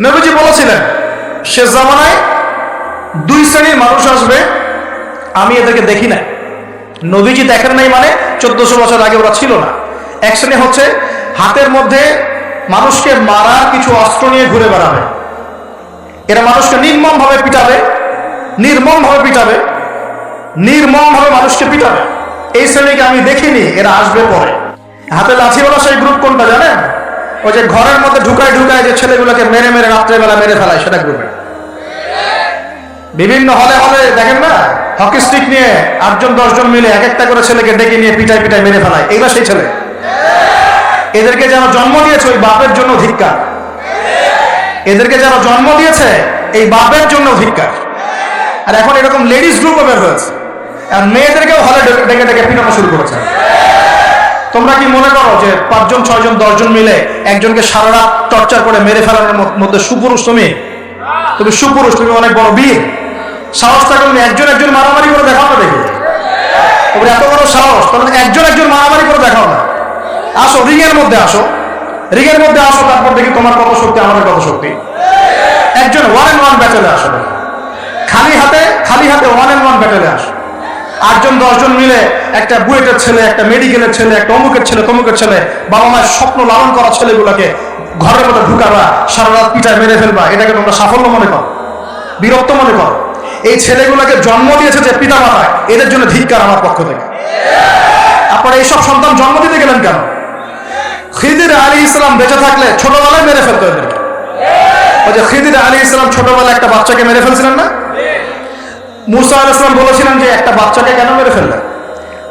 নবীজি বলেছিলেন শেষ জামানায় দুই শ্রেণীর মানুষ আসবে, আমি এদেরকে দেখি নাই। নবীজি দেখেন নাই মানে 1400 বছর আগে ওরা ছিল না। এক শ্রেণী হচ্ছে হাতের মধ্যে মানুষকে মারার কিছু অস্ত্র নিয়ে ঘুরে বেড়াবে। এরা মানুষকে নির্মমভাবে পিটাবে, নির্মমভাবে পিটাবে, নির্মমভাবে মানুষকে পিটাবে। এই শ্রেণীকে আমি দেখিনি, এরা আসবে পরে। হাতে লাঠিওয়ালা সেই গ্রুপ কোনটা জানেন? ওই যে ঘরের মধ্যে ঢুকায় ঢুকায় যে ছেলেগুলোকে মেরে মেরে রাত্রেবেলা মেরে ফেলায়, সেটা গ্রুপে। বিভিন্ন হলে হলে দেখেন না, হকি স্টিক নিয়ে 8জন 10জন মিলে এক একটা করে ছেলেকে ডেকে নিয়ে পিটায় পিটায় মেরে ফেলায়, এইগুলো সেই ছেলে। এদেরকে যারা জন্ম দিয়েছে ওই বাপের জন্য ধিক্কার। এদেরকে যারা জন্ম দিয়েছে এই বাপের জন্য ধিক্কার। আর এখন এরকম লেডিস গ্রুপও বের হয়েছে, আর মেয়েদেরকেও হলে ডেকে ডেকে পিটানো শুরু করেছে। তোমরা কি মনে করো যে 5জন 6জন 10জন মিলে একজনকে সারা রাত টর্চার করে মেরে ফেলানোর মধ্যে সুপুরুষ তুমি? তুমি সুপুরুষ, তুমি অনেক বড় বীর। সাহস থাকলে তুমি একজন একজন মারামারি করে দেখাও না, দেখি তোমার এত বড় সাহস, তাহলে একজন একজন মারামারি করে দেখাও না। আসো রিংয়ের মধ্যে, আসো রিংয়ের মধ্যে আসো, তারপর দেখি তোমার কত শক্তি, আমাদের কত শক্তি। একজন 1-on-1 ব্যাটেলে আসো, খালি হাতে 1-on-1 ব্যাটেলে আসো। 8জন 10জন মিলে একটা বুয়েটের ছেলে, একটা মেডিকেলের ছেলে, একটা অমুকের ছেলে, তমুকের ছেলে, বাবা মায়ের স্বপ্ন লালন করা ছেলেগুলোকে ঘরের মধ্যে ঢুকাবা, সারা রাত পিটায় মেরে ফেলবা, এটাকে তোমরা সাফল্য মনে করো, বিরক্ত মনে করো? এই ছেলেগুলোকে জন্ম দিয়েছে যে পিতা মাতা, এদের জন্য ধিক্কার আমার পক্ষ থেকে। আপনারা এইসব সন্তান জন্ম দিতে গেলেন কেন? খিদির আলাইহিস সালাম বেঁচে থাকলে ছোটবেলায় মেরে ফেলতো এদেরকে। ওই যে খিদির আলাইহিস সালাম ছোটবেলায় একটা বাচ্চাকে মেরে ফেলছিলেন না? মুসা আলাইহিস সালাম বলেছিলেন যে একটা বাচ্চাকে কেন মেরে ফেললেন?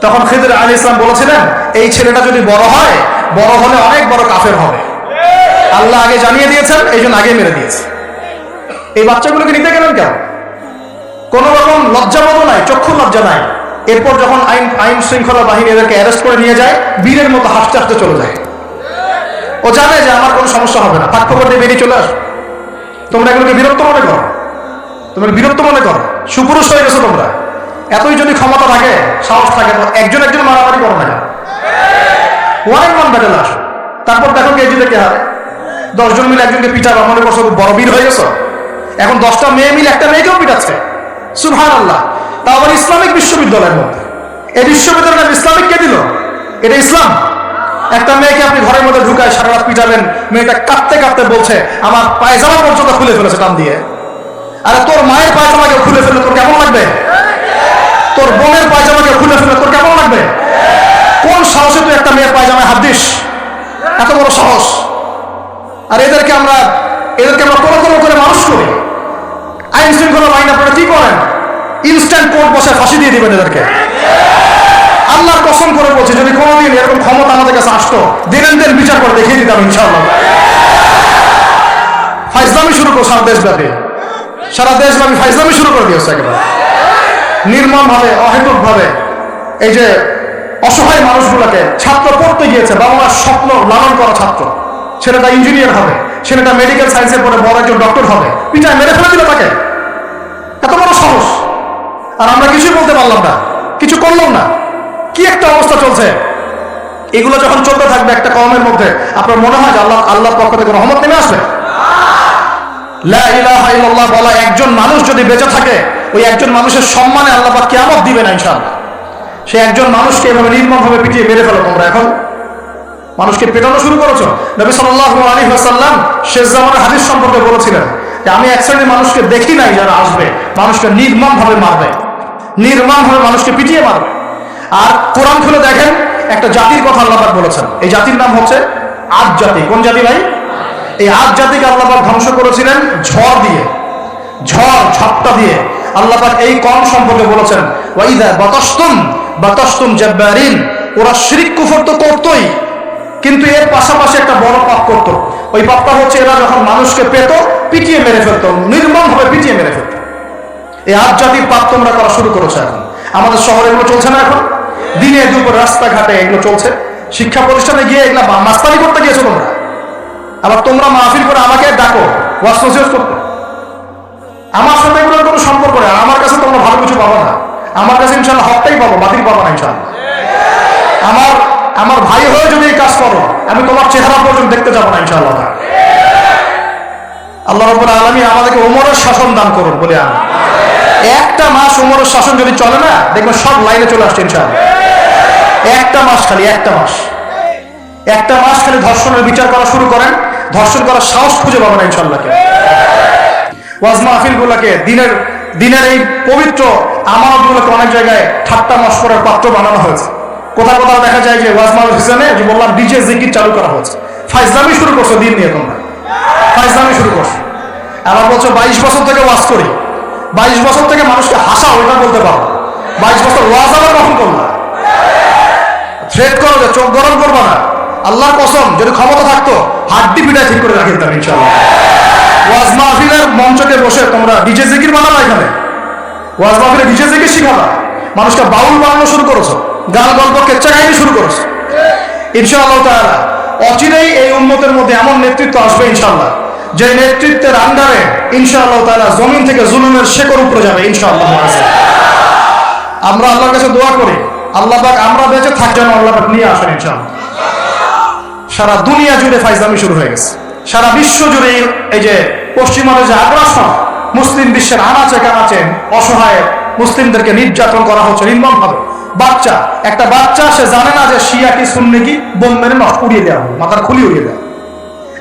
তখন খিদির আলাইহিস সালাম বলেছিলেন এই ছেলেটা যদি বড় হয়, বড় হলে অনেক বড় কাফের হবে। আল্লাহ আগে জানিয়ে দিয়েছেন, এই জন্য আগে মেরে দিয়েছে। এই বাচ্চাগুলোকে নিতে গেলেন কেন? কোন রকম লজ্জাবোধ নাই, চক্ষু লজ্জা নাই। এরপর যখন আইন শৃঙ্খলা বাহিনী এদেরকে অ্যারেস্ট করে নিয়ে যায়, বীরের মতো হাসতে হাসতে চলে যায়। ও জানে যে আমার কোনো সমস্যা হবে না, ফাঁক খবর দিয়ে বেরিয়ে চলে আসো। তোমরা এগুলোকে বিরক্ত মনে করো, তোমরা বিরক্ত মনে করো, সুপুরুষ হয়ে গেছো তোমরা। এতই যদি ক্ষমতা থাকে, সাহস থাকে, তো একজন একজন মারামারি করো না, 1-on-1 ব্যাটেলে আসো। তারপর দেখো কে জিতে কে হারে। 10জন মিলে একজনকে পিটাবা, মনে করছো বড় বীর হয়ে গেছো। এখন 10টা মেয়ে মিলে একটা মেয়েকেও পিটাচ্ছে, সুবহানাল্লাহ। তা আবার ইসলামিক বিশ্ববিদ্যালয়ের মধ্যে। এই বিশ্ববিদ্যালয়টা ইসলামিক কে দিল? এটা ইসলাম? একটা মেয়েকে আপনি ঘরের মধ্যে ঢুকায় সারা রাত পিটাবেন, মেয়েটা কাঁদতে কাঁদতে বলছে আমার পায়জামা পর্যন্ত খুলে ফেলেছে টান দিয়ে। আরে তোর মায়ের পায়জামাকে খুলে ফেলে তোর কেমন লাগবে? তোর বোনের পায়জামাকে খুলে ফেলে তোর কেমন লাগবে? কোন সাহসে তুই একটা মেয়ের পায়জামায় হাত দিস? এত বড় সাহস! আর এদেরকে আমরা কোনো করে মানুষ করি। আইন শৃঙ্খলা বাহিনী আপনারা কি করেন? ইনস্ট্যান্ট কোর্ট বসে ফাঁসি দিয়ে দিবেন এদেরকে। আল্লাহর কসম করে বলছি, যদি কোনোদিন এরকম ক্ষমতা আমাদের কাছে আসতো, দিনের দিন বিচার করে দেখিয়ে দিতাম ইনশাআল্লাহ। ফাইজলামি শুরু করো সারা দেশব্যাপী, ফাইজলামি শুরু করে দিয়েছে একেবারে নির্মম ভাবে, অহেতুক ভাবে। এই যে অসহায় মানুষগুলোকে, ছাত্র পড়তে গিয়েছে, বাবা মার স্বপ্ন লালন করা ছাত্র, ছেলেটা ইঞ্জিনিয়ার হবে, ছেলেটা মেডিকেল সায়েন্সে পড়ে বড় একজন ডক্টর হবে, পিটায় মেরে ফেলে দিল তাকে। এত বড় সাহস! আর আমরা কিছুই বলতে পারলাম না, কিছু করলাম না। কি একটা অবস্থা চলছে! এগুলো যখন চলতে থাকবে একটা কওমের মধ্যে, আপনার মনে হয় যে আল্লাহর পক্ষ থেকে রহমত নেমে আসবে? লা ইলাহা ইল্লাল্লাহ বলা একজন মানুষ যদি বেঁচে থাকে, ওই একজন মানুষের সম্মানে আল্লাহ পাক কিয়ামত দিবেন ইনশাআল্লাহ। সে একজন মানুষকে এভাবে নির্মমভাবে পিটিয়ে মেরে ফেলো তোমরা। এখন মানুষকে পেটানো শুরু করেছো। নবী সাল্লাল্লাহু আলাইহি ওয়াসাল্লাম শেষ জামানার হাদিস সম্পর্কে বলেছিলেন যে আমি এক শ্রেণীর মানুষকে দেখি নাই যারা আসবে, মানুষকে নির্মমভাবে মারবে, নির্মমভাবে মানুষকে পিটিয়ে মারবে। আর কোরআন খুলে দেখেন, একটা জাতির কথা আল্লাহ পাক বলেছেন। এই জাতির নাম হচ্ছে আদ জাতি। কোন জাতি ভাই? এই আদ জাতিকে আল্লাহ পাক ধ্বংস করেছিলেন ঝড় দিয়ে, ঝড়টা দিয়ে। আল্লাহ পাক এই কওম সম্পর্কে বলেছেন ওয়াইদা বাতাসতুম জাব্বারিন। ওরা শিরক কুফর তো করতোই, কিন্তু এর পাশাপাশি একটা বড় পাপ করতো। ওই পাপটা হচ্ছে এরা যখন মানুষকে পেত, পিটিয়ে মেরে ফেলতো, নির্মমভাবে পিটিয়ে মেরে ফেলতো। এই আদ জাতির পাপ তোমরা করা শুরু করেছো। এখন আমাদের শহরে এগুলো চলছে না? এখন দিনে দুপুরে রাস্তাঘাটে এগুলো চলছে। শিক্ষা প্রতিষ্ঠানে গিয়ে এগুলা মাস্তানি করতে গিয়েছো তোমরা। আবার তোমরা মাহফিল করে আমাকে ডাকো ওয়াজ নসিহত করতে। আমার সাথে এগুলোর কোনো সম্পর্ক নেই। আমার কাছে তোমরা ভালো কিছু পাবো না, আমার কাছে ইনশাআল্লাহ হকটাই পাবো, বাতিল পাবো না ইনশাআল্লাহ। আমার ভাই হয়ে যদি এই কাজ করো, আমি তোমার চেহারা পর্যন্ত দেখতে যাবো না ইনশাআল্লাহ। আল্লাহ রাব্বুল আলামিন আমাদেরকে ওমরের শাসন দান করুন বলে আমি একটা মাস ওমরের শাসন যদি চলে না, দেখবেন সব লাইনে চলে আসছে ইনশাআল্লাহ। একটা মাস খালি, একটা মাস খালি ধর্ষণের বিচার করা শুরু করেন, ধর্ষণ করার সাহস খুঁজে পাবেন ইনশাআল্লাহ। ওয়াজ মাহফিল গুলাকে দিনের এই পবিত্র আমানত গুলোকে অনেক জায়গায় ঠাট্টা মশকরার পাত্র বানানো হয়েছে। কোথাও কোথাও দেখা যায় যে ওয়াজ মাহফিল সিজনে যে বললাম ডিজে জিকির চালু করা হয়েছে। ফাইজলামি শুরু করছো দিন নিয়ে, তোমরা ফাইজলামি শুরু করছো। আবার বলছো 22 বছর থেকে ওয়াজ করি, 22 বছর থেকে মানুষকে হাসা, ওইটা বলতে পারো। 22 বছর ওয়াজ আবার কখন করলা? থ্রেট করো যে চোখ গরম করবো না। আল্লাহর কসম, যদি ক্ষমতা থাকতো হাড্ডি পিটায় ঠিক করে রাখি দিতাম ইনশাআল্লাহ। ওয়াজ মাহফিলের মঞ্চকে বসে তোমরা ডিজে জিকির বানাবা, এখানে ওয়াজ মাহফিলে ডিজে জিকির শিখাবা, মানুষকে বাউল বানানো শুরু করেছো, গান গল্প কেচ্চা কাহিনী শুরু করেছো। ইনশাআল্লাহ তাআলা অচিরেই এই উম্মতের মধ্যে এমন নেতৃত্ব আসবে ইনশাআল্লাহ, যে নেতৃত্বের আন্ডারে ইনশাআল্লাহ তাআলা জমিন থেকে জুলুমের শেকড় উপরে যাবে ইনশাআল্লাহ। আমরা আল্লাহর কাছে দোয়া করি, আল্লাহ পাক আমরা বেঁচে থাক যেন আল্লাহ পাক নিয়ে আসেন ইনশাআল্লাহ। সারা দুনিয়া জুড়ে ফাইজলামি শুরু হয়ে গেছে, সারা বিশ্ব জুড়ে এই যে পশ্চিমাদের যে আগ্রাসন, মুসলিম বিশ্বের আনাচে কানাচে অসহায় মুসলিমদেরকে নির্যাতন করা হচ্ছে নির্মমভাবে। একটা বাচ্চা সে জানে না যে শিয়া কি সুন্নি কি, বোম মেরে উড়িয়ে দেওয়া হবে, মাথার খুলি উড়িয়ে দেওয়া।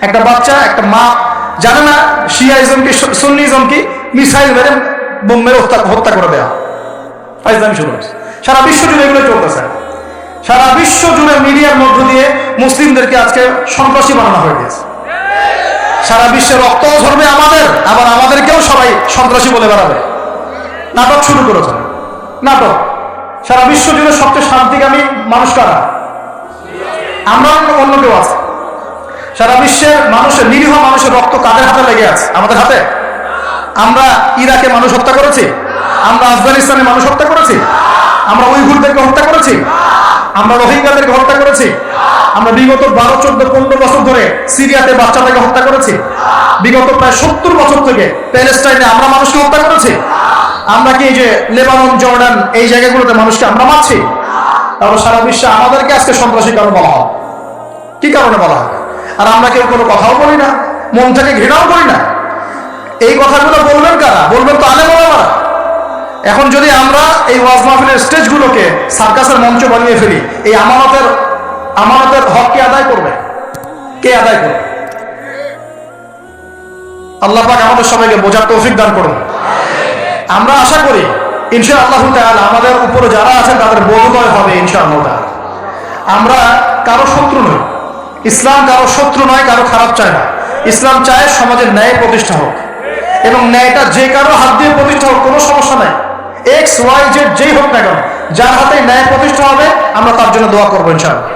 একটা বাচ্চা, একটা মা জানে না শিয়াইজম কি সুন্নিজম কি, মিসাইল মেরে বোম মেরে হত্যা করে দেওয়া। ফাইজলামি শুরু হচ্ছে সারা বিশ্ব জুড়ে, এগুলো চলতেছে। সারা বিশ্ব জুড়ে মিডিয়ার মধ্য দিয়ে মুসলিমদেরকে আজকে সন্ত্রাসী বানানো হয়ে গেছে। সারা বিশ্বে রক্ত ঝরবে আমাদের, আবার আমাদেরকেও সবাই সন্ত্রাসী বলে বেড়াবে। নাটক শুরু করেছে, নাটক। সারা বিশ্ব জুড়ে সবচেয়ে শান্তিকামী মানুষ কারা? আমরা, অন্য কেউ আছে? সারা বিশ্বের মানুষের, নিরীহ মানুষের রক্ত কাদের হাতে লেগে আছে? আমাদের হাতে। আমরা ইরাকে মানুষ হত্যা করেছি, আমরা আফগানিস্তানে মানুষ হত্যা করেছি, আমরা উইঘুরদেরকে হত্যা করেছি, আমরা রোহিঙ্গাদেরকে হত্যা করেছি, আমরা বিগত 12, 14, 15 বছর ধরে সিরিয়াতে বাচ্চাদেরকে হত্যা করেছি, বিগত প্রায় 70 বছর থেকে প্যালেস্টাইনে আমরা মানুষকে হত্যা করেছি। আমরা কি এই যে লেবানন, জর্ডান এই জায়গাগুলোতে মানুষকে আমরা মারছি? তাহলে সারা বিশ্বে আমাদেরকে আজকে সন্ত্রাসী কারণ বলা হয়। কি কারণে বলা হয়? আর আমরা কেউ কোনো কথাও বলি না, মন থেকে ঘৃণাও করি না। এই কথাগুলো বলবেন কারা? বলবেন তো আলেম ওলামারা। এখন যদি আমরা এই ওয়াজ মাহফিলের স্টেজগুলোকে সার্কাসের মঞ্চ বানিয়ে ফেলি, এই আমানতের হক কে আদায় করবে? কে আদায় করবে? আল্লাহ পাক আমাদের সবাইকে বোঝার তৌফিক দান করুন। আমরা আশা করি ইনশাআল্লাহ তাআলা আমাদের উপরে যারা আছেন তাদের বোধোদয় হবে ইনশাআল্লাহ তাআলা। আমরা কারো শত্রু নই, ইসলাম কারো শত্রু নয়, কারো খারাপ চায় না। ইসলাম চায় সমাজের ন্যায় প্রতিষ্ঠা হোক, এবং ন্যায়টা যে কারো হাত দিয়ে প্রতিষ্ঠা হোক, কোনো সমস্যা নাই। এক্স ওয়াই জেড যেই হোক না কেন, যার হাতে ন্যায় প্রতিষ্ঠা হবে আমরা তার জন্য দোয়া করবো ইনশাআল্লাহ।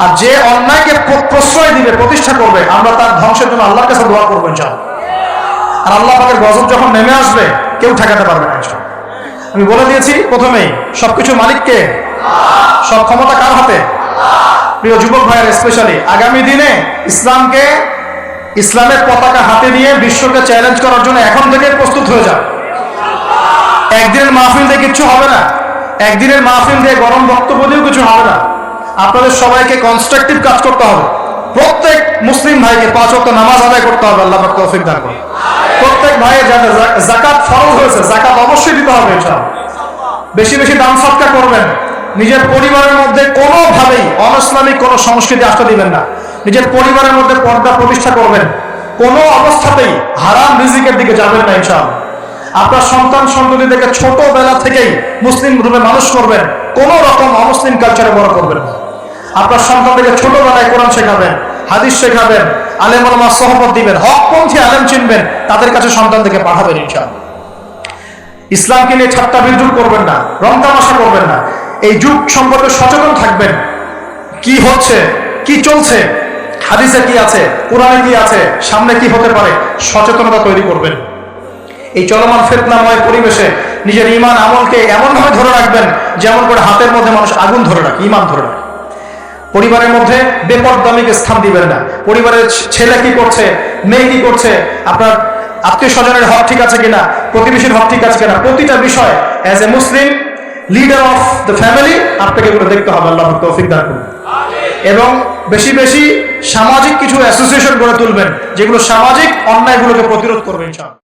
আর যে অন্যায়কে প্রশ্রয় দিবে, প্রতিষ্ঠা করবে, আমরা তার ধ্বংসের জন্য আল্লাহর কাছে দোয়া করবো ইনশাআল্লাহ। আর আল্লাহ পাকের গজব যখন নেমে আসবে কেউ ঠেকাতে পারবে না ইনশাআল্লাহ। আমি বলে দিয়েছি প্রথমেই, সবকিছু মালিককে, সব ক্ষমতা কার হাতে? প্রিয় যুবক ভাইয়ের স্পেশালি আগামী দিনে ইসলামের পতাকা হাতে নিয়ে বিশ্বকে চ্যালেঞ্জ করার জন্য এখন থেকে প্রস্তুত হয়ে যাও। একদিনের মাহফিল দিয়ে কিচ্ছু হবে না, একদিনের মাহফিল দিয়ে গরম বক্তব্য দিয়েও কিছু হবে না। আপনাদের সবাইকে কনস্ট্রাকটিভ কাজ করতে হবে। প্রত্যেক মুসলিম ভাইকে 5 ওয়াক্ত নামাজ আদায় করতে হবে, আল্লাহ পাক তৌফিক দান করুন। প্রত্যেক ভাইয়ের যাদের যাকাত ফরজ হয়েছে, যাকাত অবশ্যই দিতে হবে ইনশাআল্লাহ। বেশি বেশি দান সদকা করবেন। নিজের পরিবারের মধ্যে কোনোভাবেই অনইসলামিক কোনো সংস্কৃতি আসতে দিবেন না। নিজের পরিবারের মধ্যে পর্দা প্রতিষ্ঠা করবেন। কোনো অবস্থাতেই হারাম রিজিকের দিকে যাবেন না ইনশাআল্লাহ। আপনার সন্তান সন্ততিদেরকে ছোটবেলা থেকেই মুসলিম রূপে মানুষ করবেন, কোন রকম অমুসলিম কালচারে বড় করবেন না। আপনার সন্তানদেরকে ছোটবেলায় কোরআন শেখাবেন, হাদিস শেখাবেন, আলেম ওলামার সহবত দিবেন, হকপন্থী আলেম চিনবেন, তাদের কাছে সন্তানদেরকে পাঠাবেন ইনশাআল্লাহ। ইসলামকে নিয়ে ঠাট্টা বিদ্রুপ করবেন না, রং তামাশা করবেন না। এই যুগ সম্পর্কে সচেতন থাকবেন। কি হচ্ছে, কি চলছে, হাদিসে কি আছে, কোরআনে কি আছে, সামনে কি হতে পারে, সচেতনতা তৈরি করবেন। এই চলমান ফিতনাময় পরিবেশে নিজের ঈমান আমলকে এমনভাবে ধরে রাখবেন যেমন করে হাতের মধ্যে মানুষ আগুন ধরে রাখে, ঈমান ধরে রাখে। পরিবারের মধ্যে বেপরদামিকে স্থান দিবেন না। পরিবারের ছেলে কি করছে, মেয়ে কি করছে, আপনার আত্মীয় স্বজনের হক ঠিক আছে কিনা, প্রতিবেশীর হক ঠিক আছে কিনা, প্রতিটা বিষয় as a Muslim leader of the family আপনাকে এগুলো দেখতে হবে। আল্লাহ তৌফিক দান করুন। এবং বেশি বেশি সামাজিক কিছু অ্যাসোসিয়েশন গড়ে তুলবেন, যেগুলো সামাজিক অন্যায়গুলোকে প্রতিরোধ করবে ইনশাআল্লাহ।